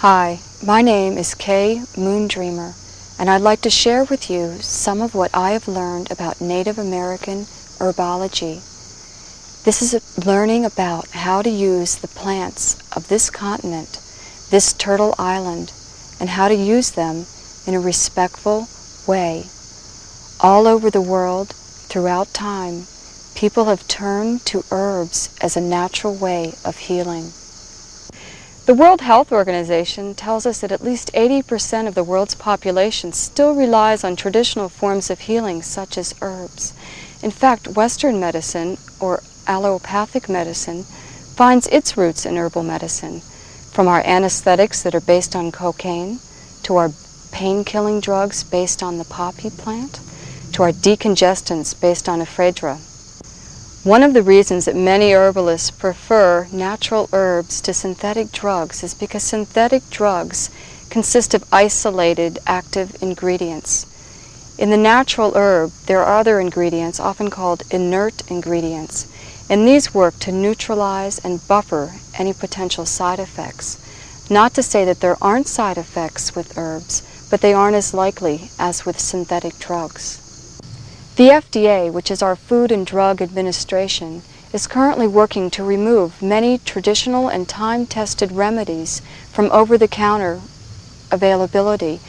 Hi, my name is Kay Moondreamer, and I'd like to share with you some of what I have learned about Native American herbology. This is learning about how to use the plants of this continent, this turtle island, and how to use them in a respectful way. All over the world, throughout time, people have turned to herbs as a natural way of healing. The World Health Organization tells us that at least 80% of the world's population still relies on traditional forms of healing such as herbs. In fact, Western medicine, or allopathic medicine, finds its roots in herbal medicine, from our anesthetics that are based on cocaine, to our pain-killing drugs based on the poppy plant, to our decongestants based on ephedra. One of the reasons that many herbalists prefer natural herbs to synthetic drugs is because synthetic drugs consist of isolated active ingredients. In the natural herb, there are other ingredients, often called inert ingredients, and these work to neutralize and buffer any potential side effects. Not to say that there aren't side effects with herbs, but they aren't as likely as with synthetic drugs. The FDA, which is our Food and Drug Administration, is currently working to remove many traditional and time-tested remedies from over-the-counter availability,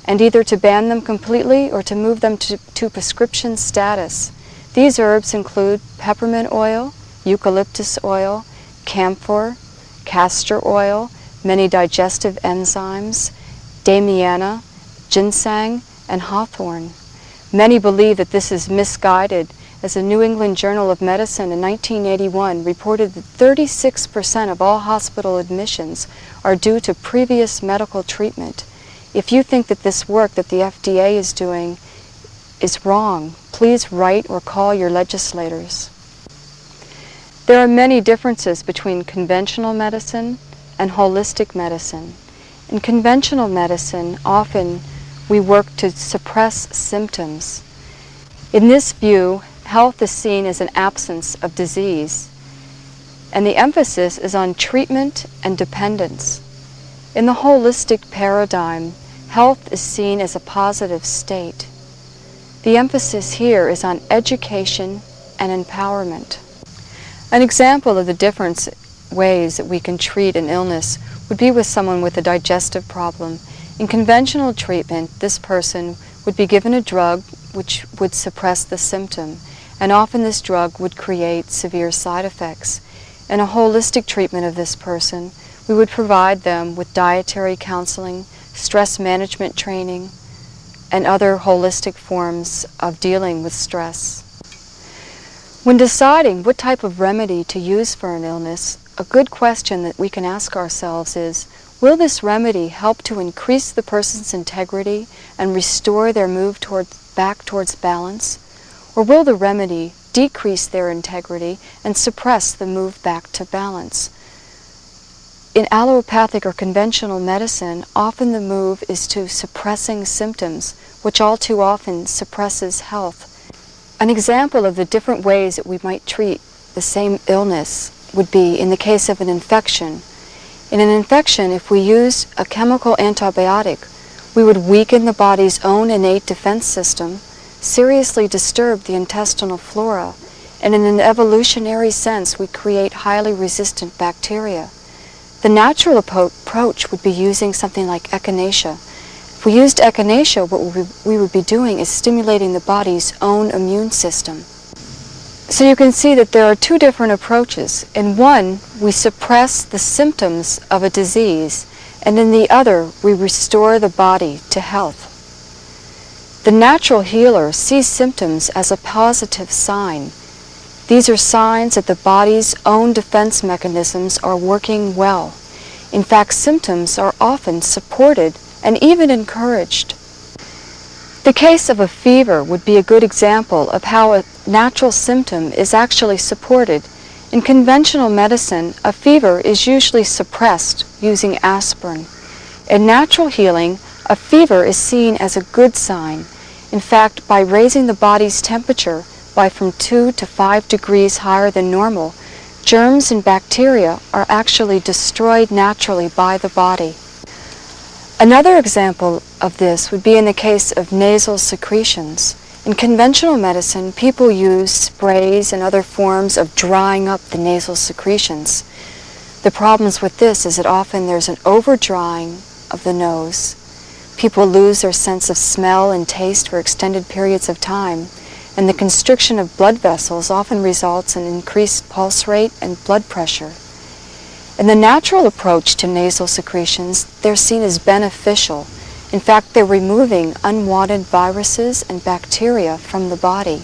and either to ban them completely or to move them to prescription status. These herbs include peppermint oil, eucalyptus oil, camphor, castor oil, many digestive enzymes, damiana, ginseng, and hawthorn. Many believe that this is misguided, as the New England Journal of Medicine in 1981 reported that 36% of all hospital admissions are due to previous medical treatment. If you think that this work that the FDA is doing is wrong, please write or call your legislators. There are many differences between conventional medicine and holistic medicine. In conventional medicine, often we work to suppress symptoms. In this view, health is seen as an absence of disease, and the emphasis is on treatment and dependence. In the holistic paradigm, health is seen as a positive state. The emphasis here is on education and empowerment. An example of the different ways that we can treat an illness would be with someone with a digestive problem. In conventional treatment, this person would be given a drug which would suppress the symptom, and often this drug would create severe side effects. In a holistic treatment of this person, we would provide them with dietary counseling, stress management training, and other holistic forms of dealing with stress. When deciding what type of remedy to use for an illness, a good question that we can ask ourselves is, will this remedy help to increase the person's integrity and restore their move back towards balance? Or will the remedy decrease their integrity and suppress the move back to balance? In allopathic or conventional medicine, often the move is to suppressing symptoms, which all too often suppresses health. An example of the different ways that we might treat the same illness would be in the case of an infection. In an infection, if we use a chemical antibiotic, we would weaken the body's own innate defense system, seriously disturb the intestinal flora, and in an evolutionary sense, we create highly resistant bacteria. The natural approach would be using something like echinacea. If we used echinacea, what we would be doing is stimulating the body's own immune system. So you can see that there are two different approaches. In one, we suppress the symptoms of a disease, and in the other, we restore the body to health. The natural healer sees symptoms as a positive sign. These are signs that the body's own defense mechanisms are working well. In fact, symptoms are often supported and even encouraged. The case of a fever would be a good example of how a natural symptom is actually supported. In conventional medicine, a fever is usually suppressed using aspirin. In natural healing, a fever is seen as a good sign. In fact, by raising the body's temperature by from 2 to 5 degrees higher than normal, germs and bacteria are actually destroyed naturally by the body. Another example of this would be in the case of nasal secretions. In conventional medicine, people use sprays and other forms of drying up the nasal secretions. The problems with this is that often there's an over-drying of the nose. People lose their sense of smell and taste for extended periods of time, and the constriction of blood vessels often results in increased pulse rate and blood pressure. In the natural approach to nasal secretions, they're seen as beneficial. In fact, they're removing unwanted viruses and bacteria from the body.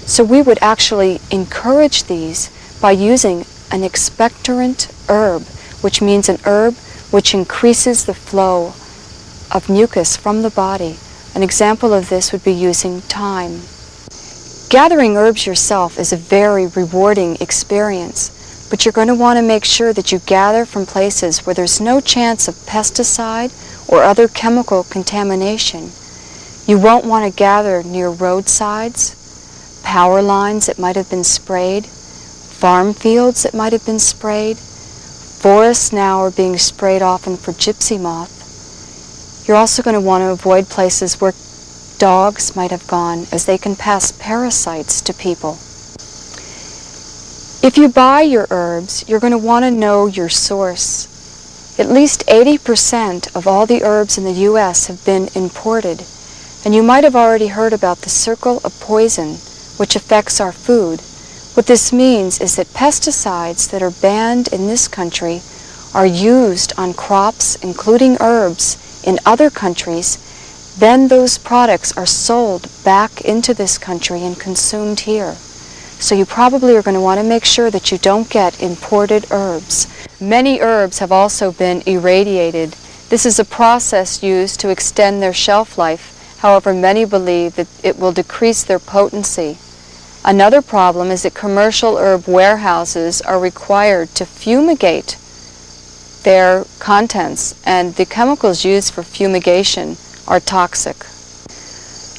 So we would actually encourage these by using an expectorant herb, which means an herb which increases the flow of mucus from the body. An example of this would be using thyme. Gathering herbs yourself is a very rewarding experience. But you're going to want to make sure that you gather from places where there's no chance of pesticide or other chemical contamination. You won't want to gather near roadsides, power lines that might have been sprayed, farm fields that might have been sprayed. Forests now are being sprayed often for gypsy moth. You're also going to want to avoid places where dogs might have gone, as they can pass parasites to people. If you buy your herbs, you're going to want to know your source. At least 80% of all the herbs in the U.S. have been imported, and you might have already heard about the circle of poison, which affects our food. What this means is that pesticides that are banned in this country are used on crops, including herbs, in other countries. Then those products are sold back into this country and consumed here. So you probably are going to want to make sure that you don't get imported herbs. Many herbs have also been irradiated. This is a process used to extend their shelf life. However, many believe that it will decrease their potency. Another problem is that commercial herb warehouses are required to fumigate their contents, and the chemicals used for fumigation are toxic.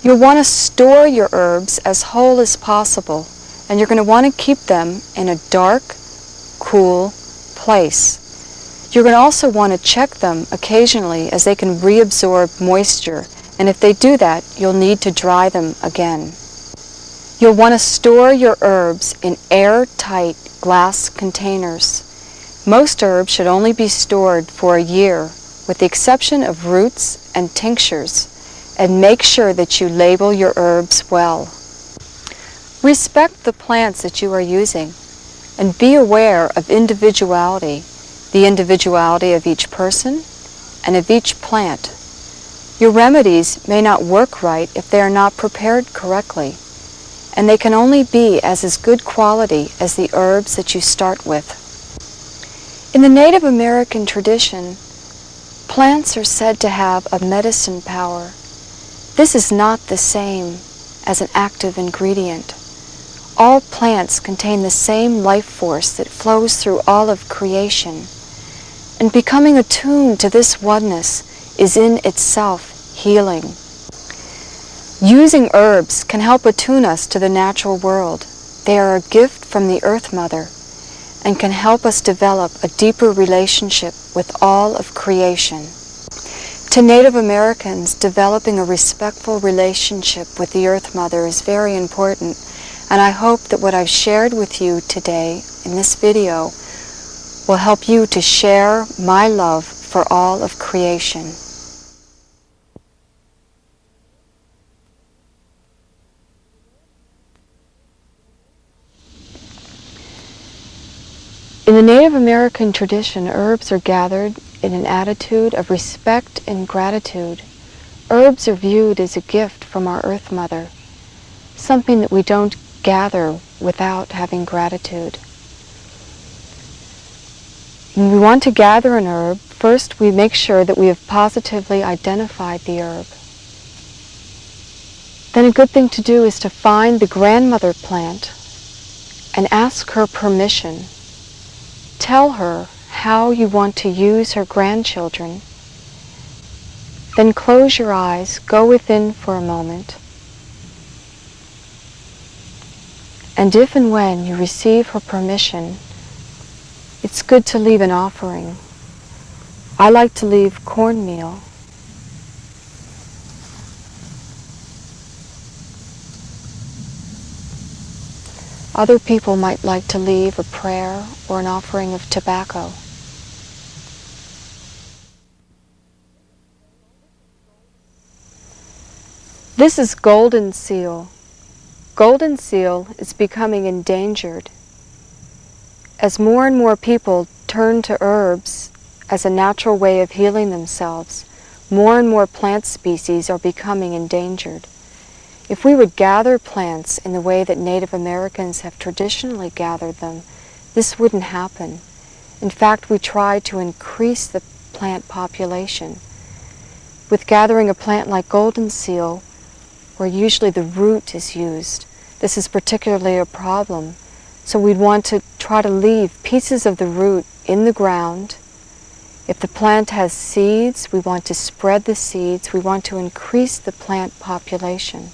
You'll want to store your herbs as whole as possible, and you're going to want to keep them in a dark, cool place. You're going to also want to check them occasionally, as they can reabsorb moisture, and if they do that, you'll need to dry them again. You'll want to store your herbs in airtight glass containers. Most herbs should only be stored for a year, with the exception of roots and tinctures, and make sure that you label your herbs well. Respect the plants that you are using, and be aware of individuality, the individuality of each person and of each plant. Your remedies may not work right if they are not prepared correctly, and they can only be as good quality as the herbs that you start with. In the Native American tradition, plants are said to have a medicine power. This is not the same as an active ingredient. All plants contain the same life force that flows through all of creation, and becoming attuned to this oneness is in itself healing. Using herbs can help attune us to the natural world. They are a gift from the Earth Mother and can help us develop a deeper relationship with all of creation. To Native Americans, developing a respectful relationship with the Earth Mother is very important, and I hope that what I've shared with you today in this video will help you to share my love for all of creation. In the Native American tradition, herbs are gathered in an attitude of respect and gratitude. Herbs are viewed as a gift from our Earth Mother, something that we don't gather without having gratitude. When we want to gather an herb, first we make sure that we have positively identified the herb. Then a good thing to do is to find the grandmother plant and ask her permission. Tell her how you want to use her grandchildren. Then close your eyes, go within for a moment, and if and when you receive her permission, it's good to leave an offering. I like to leave cornmeal. Other people might like to leave a prayer or an offering of tobacco. This is golden seal. Golden seal is becoming endangered. As more and more people turn to herbs as a natural way of healing themselves, more and more plant species are becoming endangered. If we would gather plants in the way that Native Americans have traditionally gathered them, this wouldn't happen. In fact, we try to increase the plant population. With gathering a plant like golden seal, where usually the root is used, this is particularly a problem. So we'd want to try to leave pieces of the root in the ground. If the plant has seeds, we want to spread the seeds. We want to increase the plant population.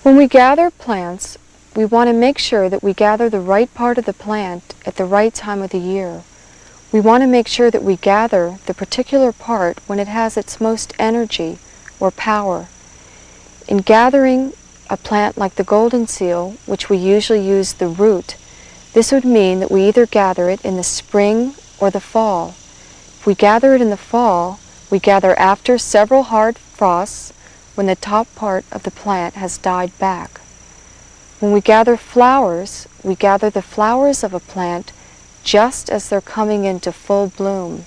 When we gather plants, we want to make sure that we gather the right part of the plant at the right time of the year. We want to make sure that we gather the particular part when it has its most energy or power. In gathering a plant like the golden seal, which we usually use the root, this would mean that we either gather it in the spring or the fall. If we gather it in the fall, we gather after several hard frosts when the top part of the plant has died back. When we gather flowers, we gather the flowers of a plant just as they're coming into full bloom.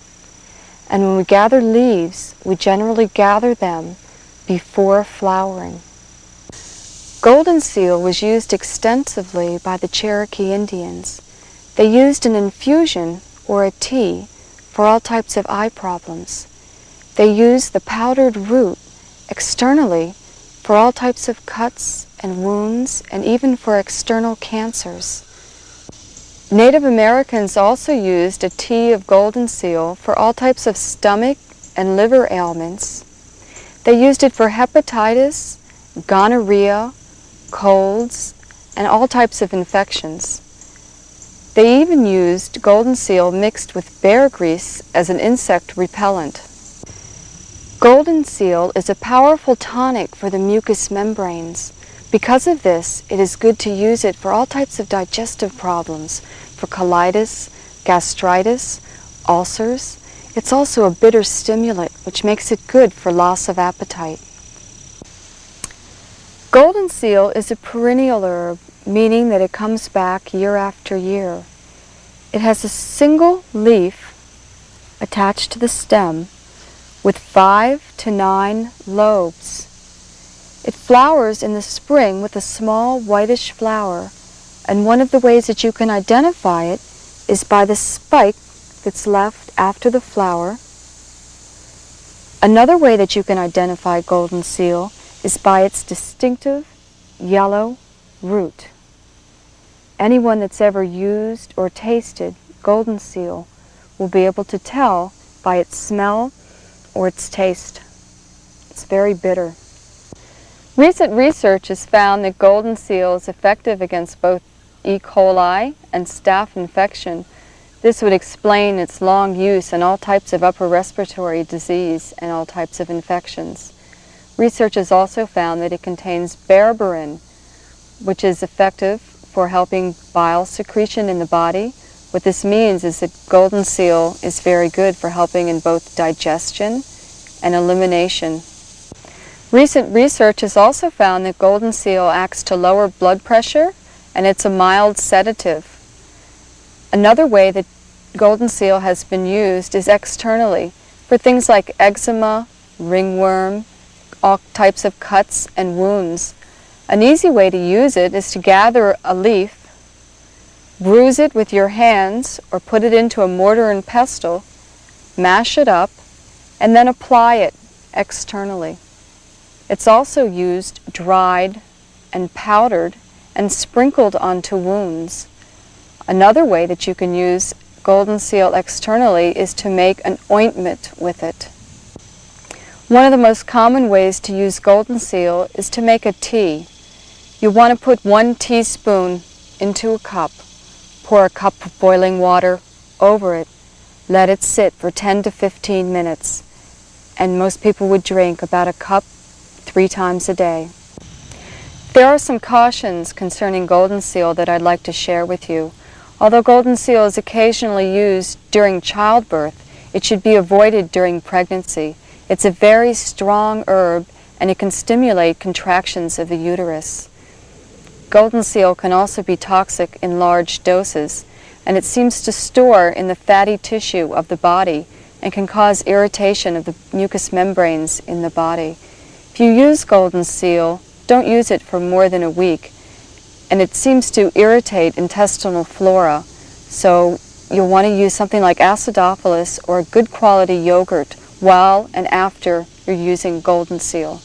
And when we gather leaves, we generally gather them before flowering. Golden seal was used extensively by the Cherokee Indians. They used an infusion or a tea for all types of eye problems. They used the powdered root externally for all types of cuts and wounds and even for external cancers. Native Americans also used a tea of golden seal for all types of stomach and liver ailments. They used it for hepatitis, gonorrhea, colds, and all types of infections. They even used golden seal mixed with bear grease as an insect repellent. Golden seal is a powerful tonic for the mucous membranes. Because of this, it is good to use it for all types of digestive problems, for colitis, gastritis, ulcers. It's also a bitter stimulant, which makes it good for loss of appetite. Golden seal is a perennial herb, meaning that it comes back year after year. It has a single leaf attached to the stem with 5 to 9 lobes. It flowers in the spring with a small whitish flower, and one of the ways that you can identify it is by the spike that's left after the flower. Another way that you can identify golden seal is by its distinctive yellow root. Anyone that's ever used or tasted golden seal will be able to tell by its smell or its taste. It's very bitter. Recent research has found that golden seal is effective against both E. coli and staph infection. This would explain its long use in all types of upper respiratory disease and all types of infections. Research has also found that it contains berberine, which is effective for helping bile secretion in the body. What this means is that golden seal is very good for helping in both digestion and elimination. Recent research has also found that golden seal acts to lower blood pressure, and it's a mild sedative. Another way that golden seal has been used is externally for things like eczema, ringworm, all types of cuts and wounds. An easy way to use it is to gather a leaf, bruise it with your hands or put it into a mortar and pestle, mash it up, and then apply it externally. It's also used dried and powdered and sprinkled onto wounds. Another way that you can use golden seal externally is to make an ointment with it. One of the most common ways to use golden seal is to make a tea. You want to put 1 teaspoon into a cup, pour a cup of boiling water over it, Let it sit for 10 to 15 minutes, and most people would drink about a cup 3 times a day. There are some cautions concerning golden seal that I'd like to share with you. Although golden seal is occasionally used during childbirth, it should be avoided during pregnancy. It's a very strong herb, and it can stimulate contractions of the uterus. Golden seal can also be toxic in large doses, and it seems to store in the fatty tissue of the body and can cause irritation of the mucous membranes in the body. If you use golden seal, don't use it for more than a week, and it seems to irritate intestinal flora, so you'll want to use something like acidophilus or a good quality yogurt while and after you're using golden seal.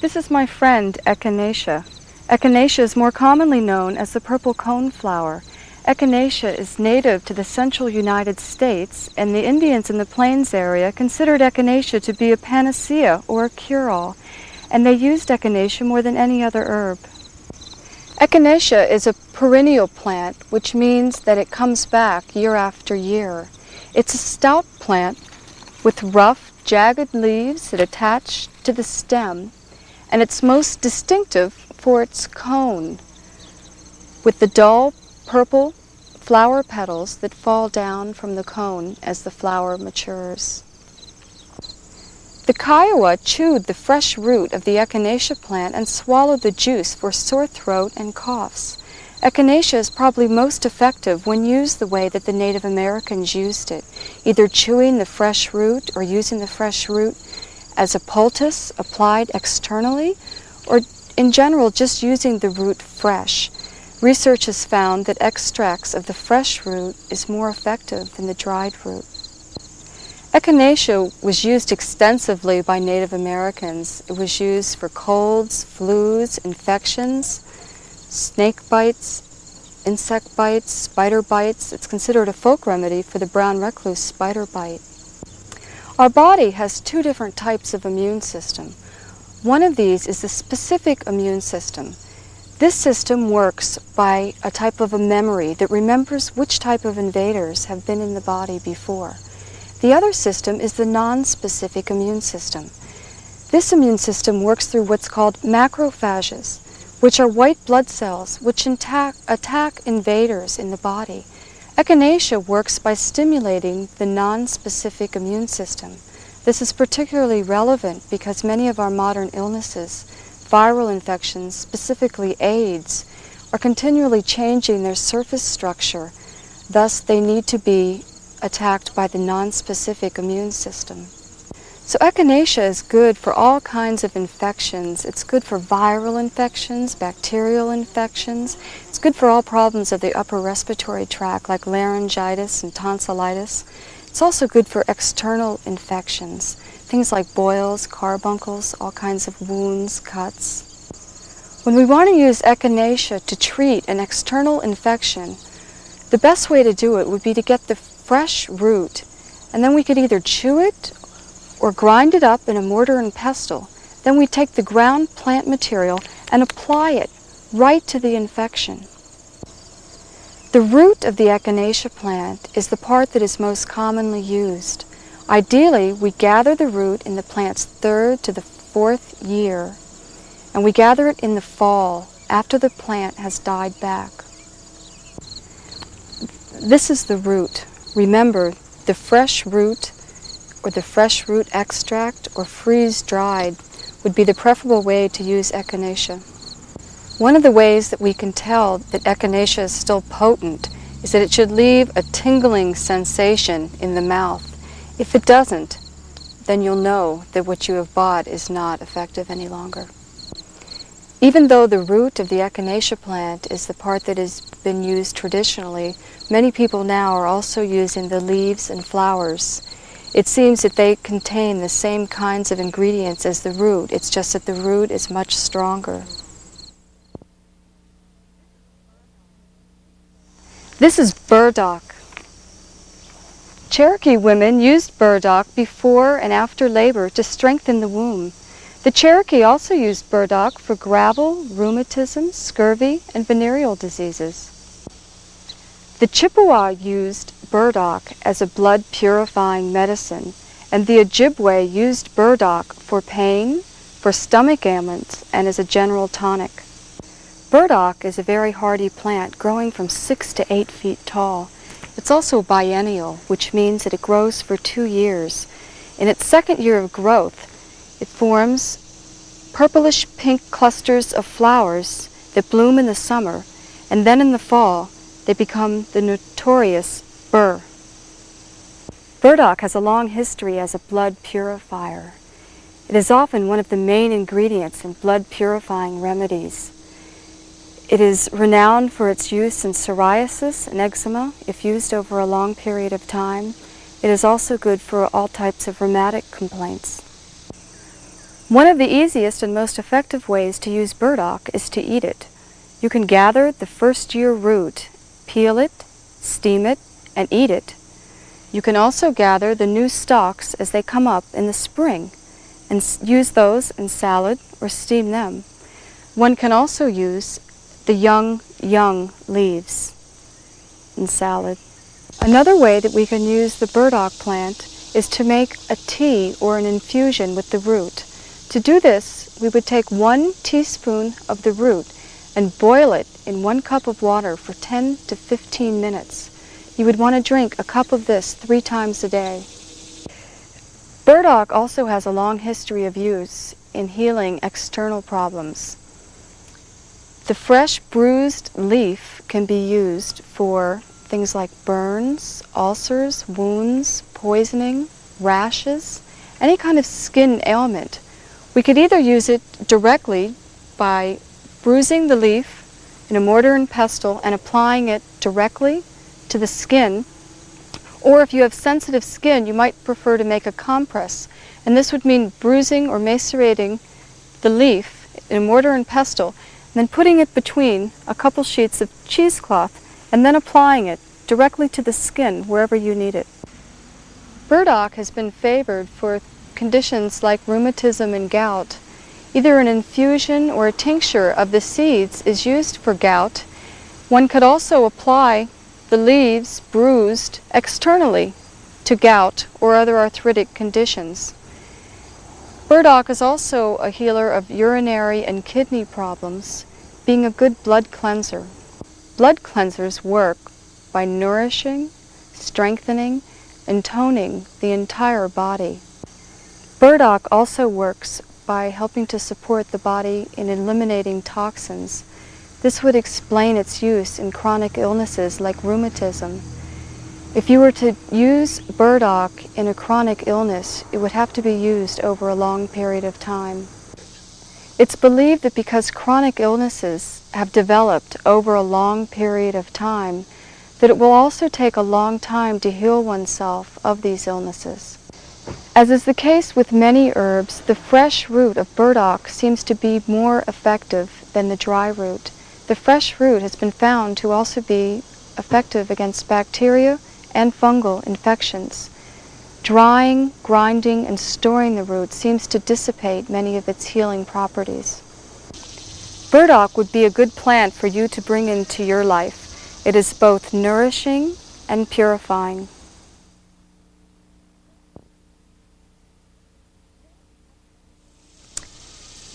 This is my friend Echinacea. Echinacea is more commonly known as the purple coneflower. Echinacea is native to the central United States, and the Indians in the Plains area considered Echinacea to be a panacea or a cure-all, and they used Echinacea more than any other herb. Echinacea is a perennial plant, which means that it comes back year after year. It's a stout plant with rough, jagged leaves that attach to the stem, and it's most distinctive for its cone, with the dull purple flower petals that fall down from the cone as the flower matures. The Kiowa chewed the fresh root of the Echinacea plant and swallowed the juice for sore throat and coughs. Echinacea is probably most effective when used the way that the Native Americans used it, either chewing the fresh root or using the fresh root as a poultice applied externally, or in general just using the root fresh. Research has found that extracts of the fresh root is more effective than the dried root. Echinacea was used extensively by Native Americans. It was used for colds, flus, infections, snake bites, insect bites, spider bites. It's considered a folk remedy for the brown recluse spider bite. Our body has 2 different types of immune system. One of these is the specific immune system. This system works by a type of a memory that remembers which type of invaders have been in the body before. The other system is the non-specific immune system. This immune system works through what's called macrophages, which are white blood cells which attack invaders in the body. Echinacea works by stimulating the non-specific immune system. This is particularly relevant because many of our modern illnesses, viral infections, specifically AIDS, are continually changing their surface structure. Thus, they need to be attacked by the non-specific immune system. So Echinacea is good for all kinds of infections. It's good for viral infections, bacterial infections. It's good for all problems of the upper respiratory tract like laryngitis and tonsillitis. It's also good for external infections, things like boils, carbuncles, all kinds of wounds, cuts. When we want to use Echinacea to treat an external infection, the best way to do it would be to get the fresh root, and then we could either chew it or grind it up in a mortar and pestle. Then we take the ground plant material and apply it right to the infection. The root of the Echinacea plant is the part that is most commonly used. Ideally, we gather the root in the plant's 3rd to the 4th year, and we gather it in the fall after the plant has died back. This is the root. Remember, the fresh root or the fresh root extract or freeze-dried would be the preferable way to use Echinacea. One of the ways that we can tell that Echinacea is still potent is that it should leave a tingling sensation in the mouth. If it doesn't, then you'll know that what you have bought is not effective any longer. Even though the root of the Echinacea plant is the part that has been used traditionally, many people now are also using the leaves and flowers. It seems that they contain the same kinds of ingredients as the root. It's just that the root is much stronger. This is burdock. Cherokee women used burdock before and after labor to strengthen the womb. The Cherokee also used burdock for gravel, rheumatism, scurvy, and venereal diseases. The Chippewa used burdock as a blood-purifying medicine, and the Ojibwe used burdock for pain, for stomach ailments, and as a general tonic. Burdock is a very hardy plant, growing from 6 to 8 feet tall. It's also biennial, which means that it grows for 2 years. In its second year of growth, it forms purplish-pink clusters of flowers that bloom in the summer, and then in the fall, they become the notorious burr. Burdock has a long history as a blood purifier. It is often one of the main ingredients in blood purifying remedies. It is renowned for its use in psoriasis and eczema if used over a long period of time. It is also good for all types of rheumatic complaints. One of the easiest and most effective ways to use burdock is to eat it. You can gather the first-year root, peel it, steam it, and eat it. You can also gather the new stalks as they come up in the spring and use those in salad or steam them. One can also use the young leaves in salad. Another way that we can use the burdock plant is to make a tea or an infusion with the root. To do this, we would take 1 teaspoon of the root and boil it in 1 cup of water for 10 to 15 minutes. You would want to drink a cup of this 3 times a day. Burdock also has a long history of use in healing external problems. The fresh bruised leaf can be used for things like burns, ulcers, wounds, poisoning, rashes, any kind of skin ailment. We could either use it directly by bruising the leaf in a mortar and pestle and applying it directly to the skin, or if you have sensitive skin, you might prefer to make a compress, and this would mean bruising or macerating the leaf in a mortar and pestle, and then putting it between a couple sheets of cheesecloth, and then applying it directly to the skin wherever you need it. Burdock has been favored for conditions like rheumatism and gout. Either an infusion or a tincture of the seeds is used for gout. One could also apply the leaves bruised externally to gout or other arthritic conditions. Burdock is also a healer of urinary and kidney problems, being a good blood cleanser. Blood cleansers work by nourishing, strengthening, and toning the entire body. Burdock also works by helping to support the body in eliminating toxins. This would explain its use in chronic illnesses like rheumatism. If you were to use burdock in a chronic illness, it would have to be used over a long period of time. It's believed that because chronic illnesses have developed over a long period of time, that it will also take a long time to heal oneself of these illnesses. As is the case with many herbs, the fresh root of burdock seems to be more effective than the dry root. The fresh root has been found to also be effective against bacteria and fungal infections. Drying, grinding, and storing the root seems to dissipate many of its healing properties. Burdock would be a good plant for you to bring into your life. It is both nourishing and purifying.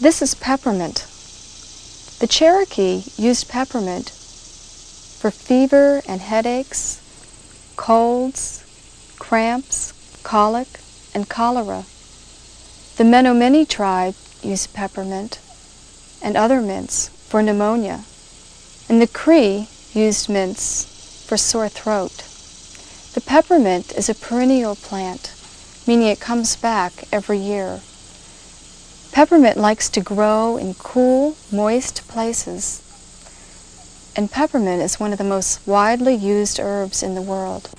This is peppermint. The Cherokee used peppermint for fever and headaches, colds, cramps, colic, and cholera. The Menominee tribe used peppermint and other mints for pneumonia, and the Cree used mints for sore throat. The peppermint is a perennial plant, meaning it comes back every year. Peppermint likes to grow in cool, moist places, and peppermint is one of the most widely used herbs in the world.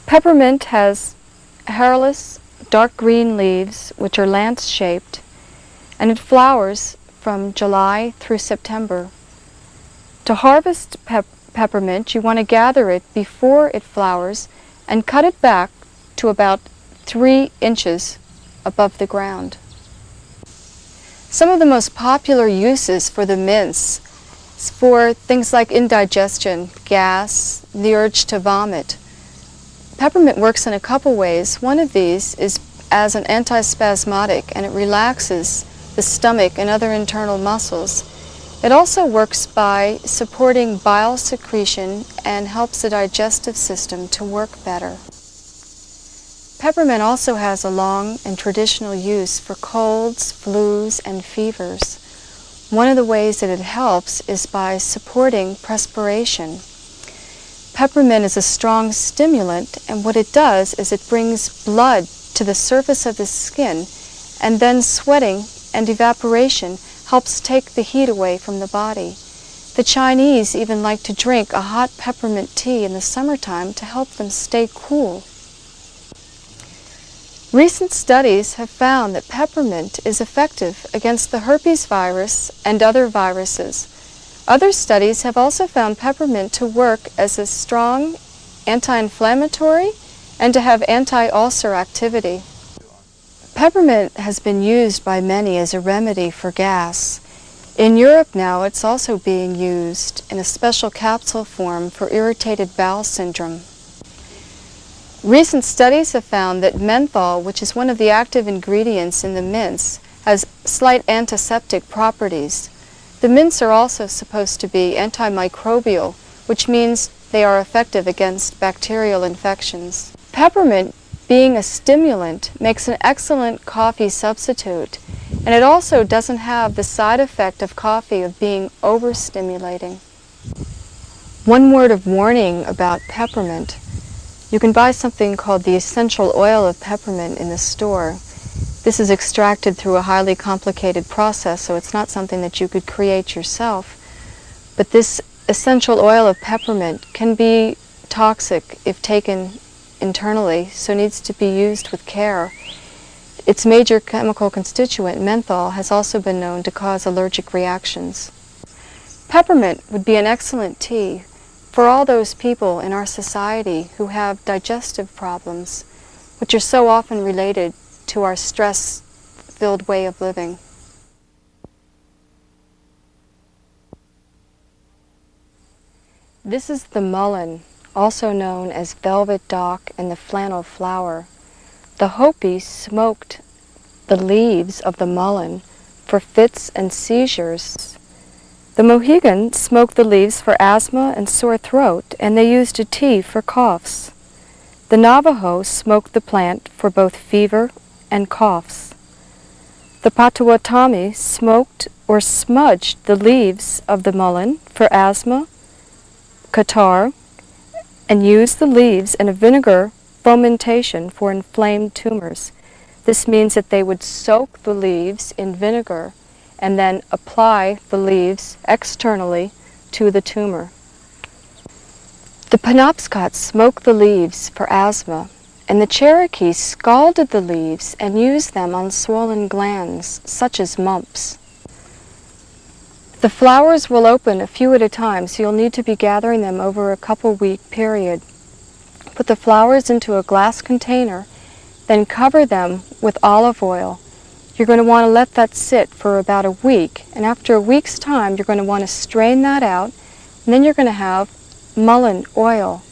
Peppermint has hairless, dark green leaves which are lance-shaped, and it flowers from July through September. To harvest peppermint, you want to gather it before it flowers and cut it back to about 3 inches above the ground. Some of the most popular uses for the mints is for things like indigestion, gas, the urge to vomit. Peppermint works in a couple ways. One of these is as an antispasmodic, and it relaxes the stomach and other internal muscles. It also works by supporting bile secretion and helps the digestive system to work better. Peppermint also has a long and traditional use for colds, flus, and fevers. One of the ways that it helps is by supporting perspiration. Peppermint is a strong stimulant, and what it does is it brings blood to the surface of the skin, and then sweating and evaporation helps take the heat away from the body. The Chinese even like to drink a hot peppermint tea in the summertime to help them stay cool. Recent studies have found that peppermint is effective against the herpes virus and other viruses. Other studies have also found peppermint to work as a strong anti-inflammatory and to have anti-ulcer activity. Peppermint has been used by many as a remedy for gas. In Europe now, it's also being used in a special capsule form for irritated bowel syndrome. Recent studies have found that menthol, which is one of the active ingredients in the mints, has slight antiseptic properties. The mints are also supposed to be antimicrobial, which means they are effective against bacterial infections. Peppermint, being a stimulant, makes an excellent coffee substitute, and it also doesn't have the side effect of coffee of being overstimulating. One word of warning about peppermint. You can buy something called the essential oil of peppermint in the store. This is extracted through a highly complicated process, so it's not something that you could create yourself. But this essential oil of peppermint can be toxic if taken internally, so needs to be used with care. Its major chemical constituent, menthol, has also been known to cause allergic reactions. Peppermint would be an excellent tea for all those people in our society who have digestive problems, which are so often related to our stress-filled way of living. This is the mullein, also known as velvet dock and the flannel flower. The Hopi smoked the leaves of the mullein for fits and seizures. The Mohegan smoked the leaves for asthma and sore throat, and they used a tea for coughs. The Navajo smoked the plant for both fever and coughs. The Potawatomi smoked or smudged the leaves of the mullein for asthma, catarrh, and used the leaves in a vinegar fomentation for inflamed tumors. This means that they would soak the leaves in vinegar and then apply the leaves externally to the tumor. The Penobscot smoked the leaves for asthma, and the Cherokee scalded the leaves and used them on swollen glands, such as mumps. The flowers will open a few at a time, so you'll need to be gathering them over a couple-week period. Put the flowers into a glass container, then cover them with olive oil. You're going to want to let that sit for about a week, and after a week's time you're going to want to strain that out, and then you're going to have mullein oil.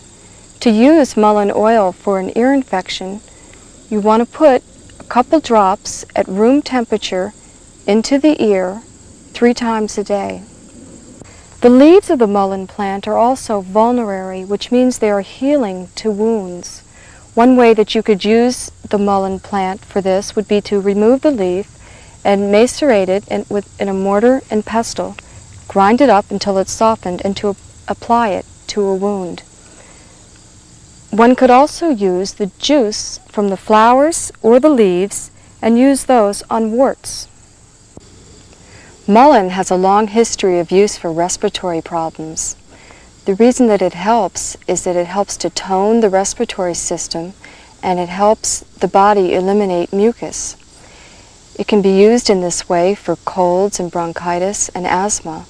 To use mullein oil for an ear infection, you want to put a couple drops at room temperature into the ear 3 times a day. The leaves of the mullein plant are also vulnerary, which means they are healing to wounds. One way that you could use the mullein plant for this would be to remove the leaf and macerate it in a mortar and pestle, grind it up until it's softened, and to apply it to a wound. One could also use the juice from the flowers or the leaves and use those on warts. Mullein has a long history of use for respiratory problems. The reason that it helps is that it helps to tone the respiratory system, and it helps the body eliminate mucus. It can be used in this way for colds and bronchitis and asthma.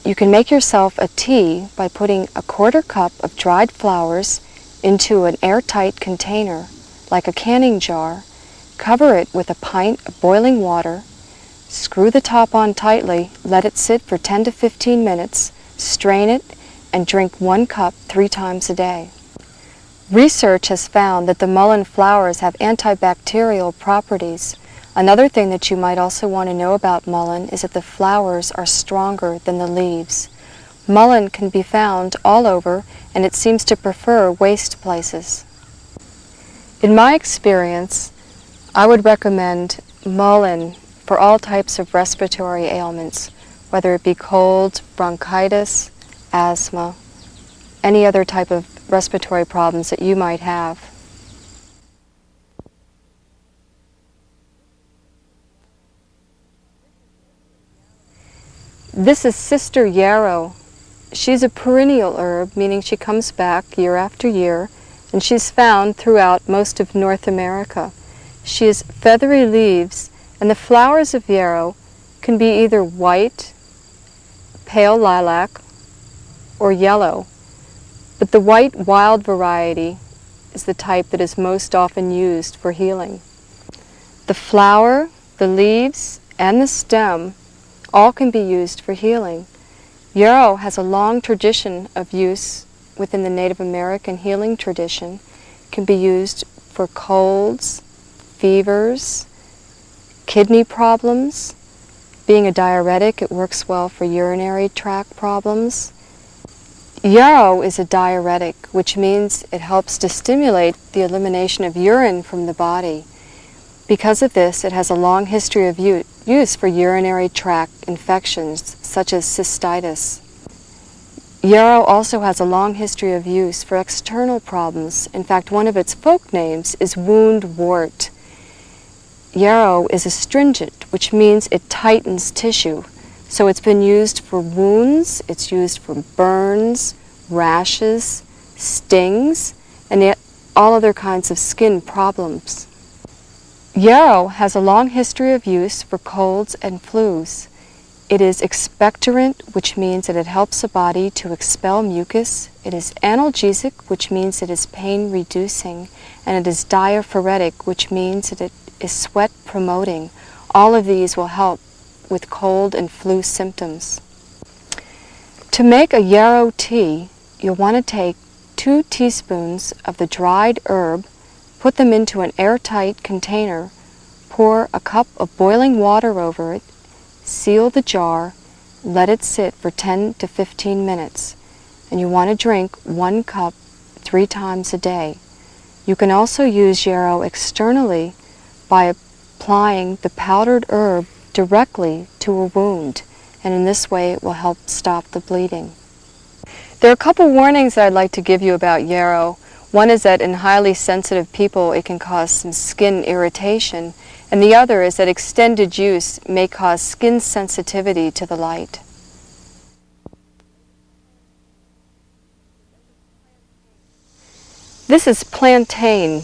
You can make yourself a tea by putting a 1/4 cup of dried flowers into an airtight container, like a canning jar, cover it with a pint of boiling water, Screw the top on tightly, let it sit for 10 to 15 minutes, strain it, and drink 1 cup 3 times a day. Research has found that the mullein flowers have antibacterial properties. Another thing that you might also want to know about mullein is that the flowers are stronger than the leaves. Mullein can be found all over, and it seems to prefer waste places. In my experience, I would recommend mullein for all types of respiratory ailments, whether it be cold, bronchitis, asthma, any other type of respiratory problems that you might have. This is Sister Yarrow. She's a perennial herb, meaning she comes back year after year, and she's found throughout most of North America. She has feathery leaves, and the flowers of yarrow can be either white, pale lilac, or yellow. But the white wild variety is the type that is most often used for healing. The flower, the leaves, and the stem all can be used for healing. Yarrow has a long tradition of use within the Native American healing tradition. It can be used for colds, fevers, kidney problems. Being a diuretic, it works well for urinary tract problems. Yarrow is a diuretic, which means it helps to stimulate the elimination of urine from the body. Because of this, it has a long history of use for urinary tract infections, such as cystitis. Yarrow also has a long history of use for external problems. In fact, one of its folk names is wound wart. Yarrow is astringent, which means it tightens tissue. So it's been used for wounds, it's used for burns, rashes, stings, and yet all other kinds of skin problems. Yarrow has a long history of use for colds and flus. It is expectorant, which means that it helps the body to expel mucus. It is analgesic, which means it is pain-reducing. And it is diaphoretic, which means that it is sweat-promoting. All of these will help with cold and flu symptoms. To make a yarrow tea, you'll want to take 2 teaspoons of the dried herb, put them into an airtight container, pour a cup of boiling water over it, seal the jar, let it sit for 10 to 15 minutes, and you want to drink 1 cup 3 times a day. You can also use yarrow externally by applying the powdered herb directly to a wound, and in this way it will help stop the bleeding. There are a couple warnings that I'd like to give you about yarrow. One is that in highly sensitive people it can cause some skin irritation, and the other is that extended use may cause skin sensitivity to the light. This is plantain,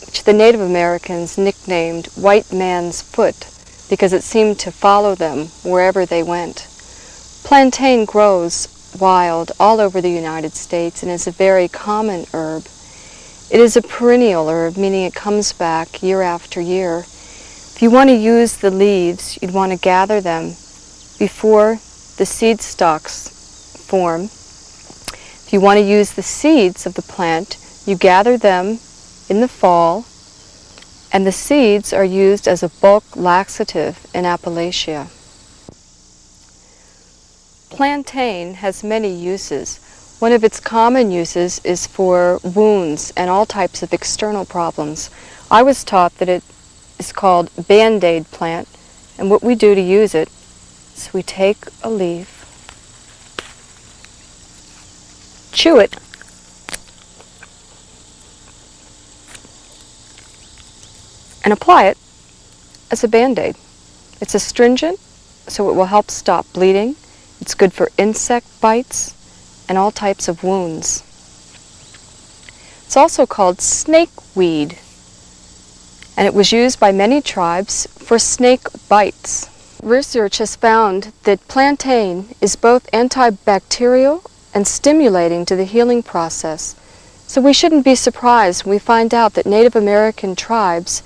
which the Native Americans nicknamed white man's foot because it seemed to follow them wherever they went. Plantain grows wild all over the United States and is a very common herb. It is a perennial herb, meaning it comes back year after year. If you want to use the leaves, you'd want to gather them before the seed stalks form. If you want to use the seeds of the plant, you gather them in the fall, and the seeds are used as a bulk laxative in Appalachia. Plantain has many uses. One of its common uses is for wounds and all types of external problems. I was taught that it is called Band-Aid plant, and what we do to use it is we take a leaf, chew it, and apply it as a Band-Aid. It's astringent, so it will help stop bleeding. It's good for insect bites and all types of wounds. It's also called snakeweed, and it was used by many tribes for snake bites. Research has found that plantain is both antibacterial and stimulating to the healing process. So we shouldn't be surprised when we find out that Native American tribes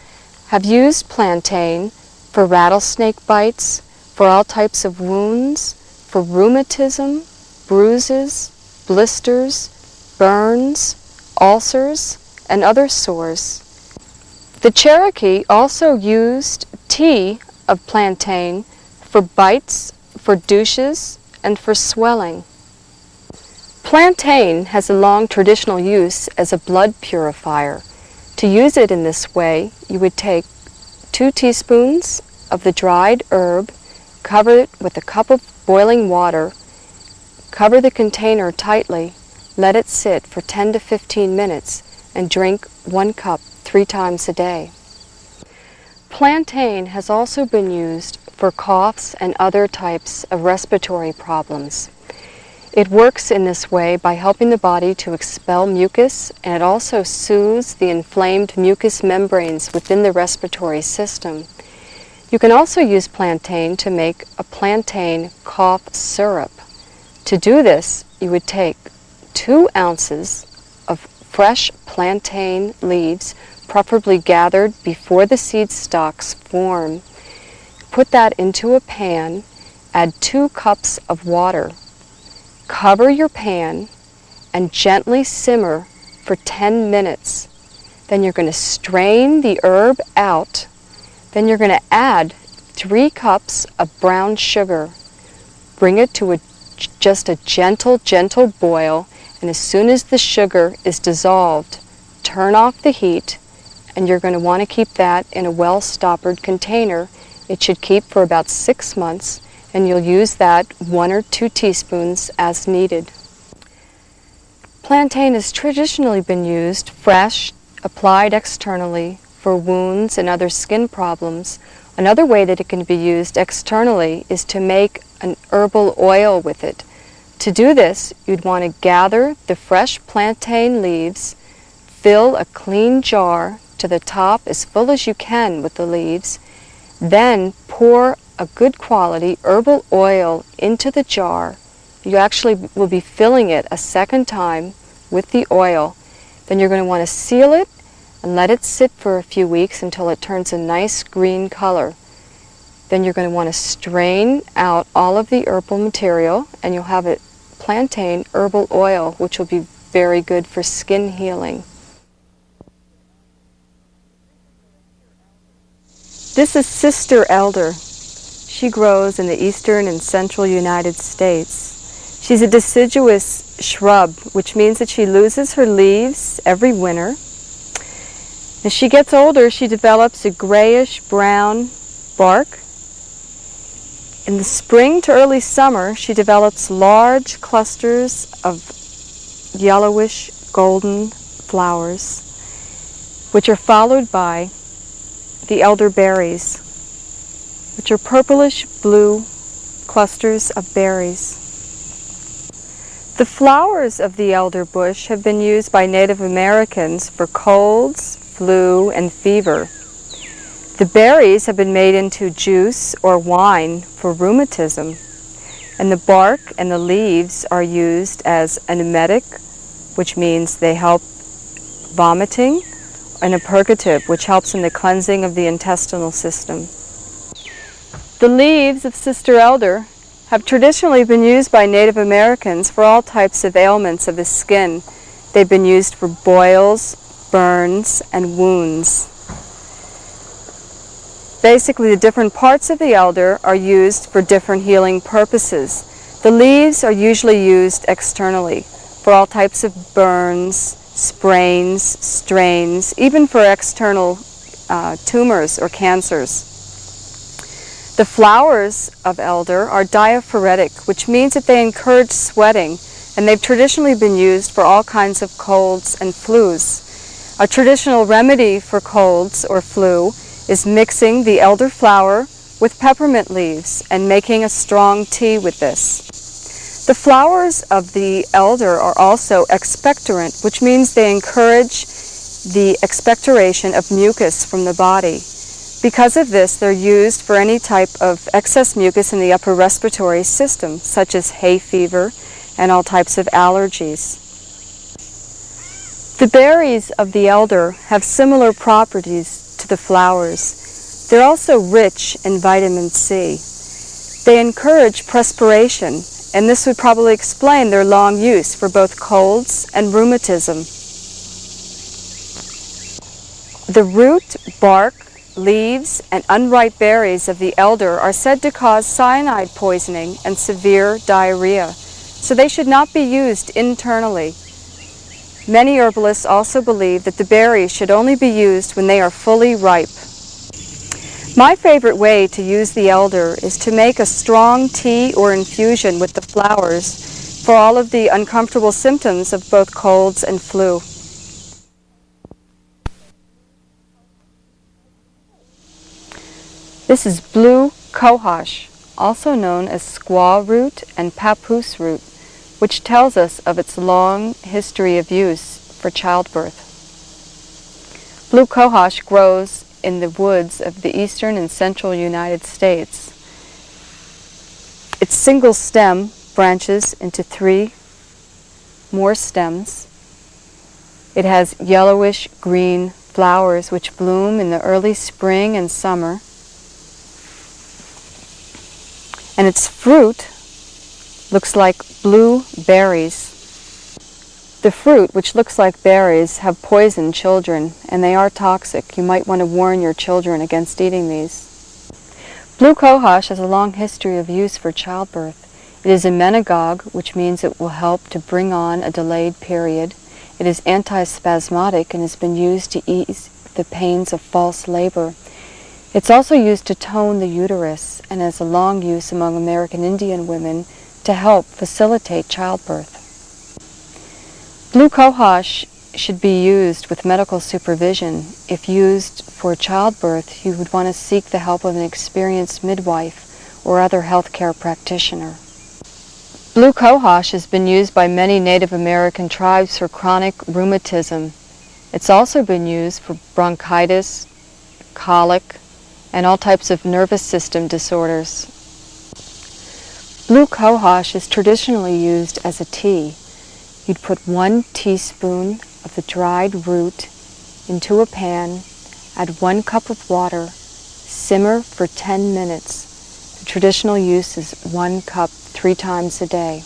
have used plantain for rattlesnake bites, for all types of wounds, for rheumatism, bruises, blisters, burns, ulcers, and other sores. The Cherokee also used tea of plantain for bites, for douches, and for swelling. Plantain has a long traditional use as a blood purifier. To use it in this way, you would take 2 teaspoons of the dried herb, cover it with a cup of boiling water, cover the container tightly, let it sit for 10 to 15 minutes, and drink 1 cup 3 times a day. Plantain has also been used for coughs and other types of respiratory problems. It works in this way by helping the body to expel mucus, and it also soothes the inflamed mucous membranes within the respiratory system. You can also use plantain to make a plantain cough syrup. To do this, you would take 2 ounces of fresh plantain leaves, preferably gathered before the seed stalks form. Put that into a pan, add 2 cups of water. Cover your pan and gently simmer for 10 minutes. Then you're going to strain the herb out. Then you're going to add 3 cups of brown sugar. Bring it to just a gentle boil, and as soon as the sugar is dissolved, turn off the heat, and you're going to want to keep that in a well-stoppered container. It should keep for about 6 months, and you'll use that 1 or 2 teaspoons as needed. Plantain has traditionally been used fresh, applied externally for wounds and other skin problems. Another way that it can be used externally is to make an herbal oil with it. To do this, you'd want to gather the fresh plantain leaves, fill a clean jar to the top as full as you can with the leaves, then pour a good quality herbal oil into the jar. You actually will be filling it a second time with the oil. Then you're going to want to seal it and let it sit for a few weeks until it turns a nice green color. Then you're going to want to strain out all of the herbal material, and you'll have a plantain herbal oil, which will be very good for skin healing. This is Sister Elder. She grows in the eastern and central United States. She's a deciduous shrub, which means that she loses her leaves every winter. As she gets older, she develops a grayish-brown bark. In the spring to early summer, she develops large clusters of yellowish golden flowers, which are followed by the elderberries, which are purplish blue clusters of berries. The flowers of the elder bush have been used by Native Americans for colds, flu, and fever. The berries have been made into juice or wine for rheumatism, and the bark and the leaves are used as an emetic, which means they help vomiting, and a purgative, which helps in the cleansing of the intestinal system. The leaves of Sister Elder have traditionally been used by Native Americans for all types of ailments of the skin. They've been used for boils, burns, and wounds. Basically, the different parts of the elder are used for different healing purposes. The leaves are usually used externally for all types of burns, sprains, strains, even for external tumors or cancers. The flowers of elder are diaphoretic, which means that they encourage sweating, and they've traditionally been used for all kinds of colds and flus. A traditional remedy for colds or flu is mixing the elder flower with peppermint leaves and making a strong tea with this. The flowers of the elder are also expectorant, which means they encourage the expectoration of mucus from the body. Because of this, they're used for any type of excess mucus in the upper respiratory system, such as hay fever and all types of allergies. The berries of the elder have similar properties to the flowers. They're also rich in vitamin C. They encourage perspiration, and this would probably explain their long use for both colds and rheumatism. The root, bark, leaves, and unripe berries of the elder are said to cause cyanide poisoning and severe diarrhea, so they should not be used internally. Many herbalists also believe that the berries should only be used when they are fully ripe. My favorite way to use the elder is to make a strong tea or infusion with the flowers for all of the uncomfortable symptoms of both colds and flu. This is blue cohosh, also known as squaw root and papoose root, which tells us of its long history of use for childbirth. Blue cohosh grows in the woods of the eastern and central United States. Its single stem branches into 3 more stems. It has yellowish green flowers which bloom in the early spring and summer. And its fruit looks like blue berries. The fruit, which looks like berries, have poisoned children, and they are toxic. You might want to warn your children against eating these. Blue cohosh has a long history of use for childbirth. It is a menagogue, which means it will help to bring on a delayed period. It is antispasmodic and has been used to ease the pains of false labor. It's also used to tone the uterus and has a long use among American Indian women to help facilitate childbirth. Blue cohosh should be used with medical supervision. If used for childbirth, you would want to seek the help of an experienced midwife or other healthcare practitioner. Blue cohosh has been used by many Native American tribes for chronic rheumatism. It's also been used for bronchitis, colic, and all types of nervous system disorders. Blue cohosh is traditionally used as a tea. You'd put 1 teaspoon of the dried root into a pan, add 1 cup of water, simmer for 10 minutes. The traditional use is 1 cup 3 times a day.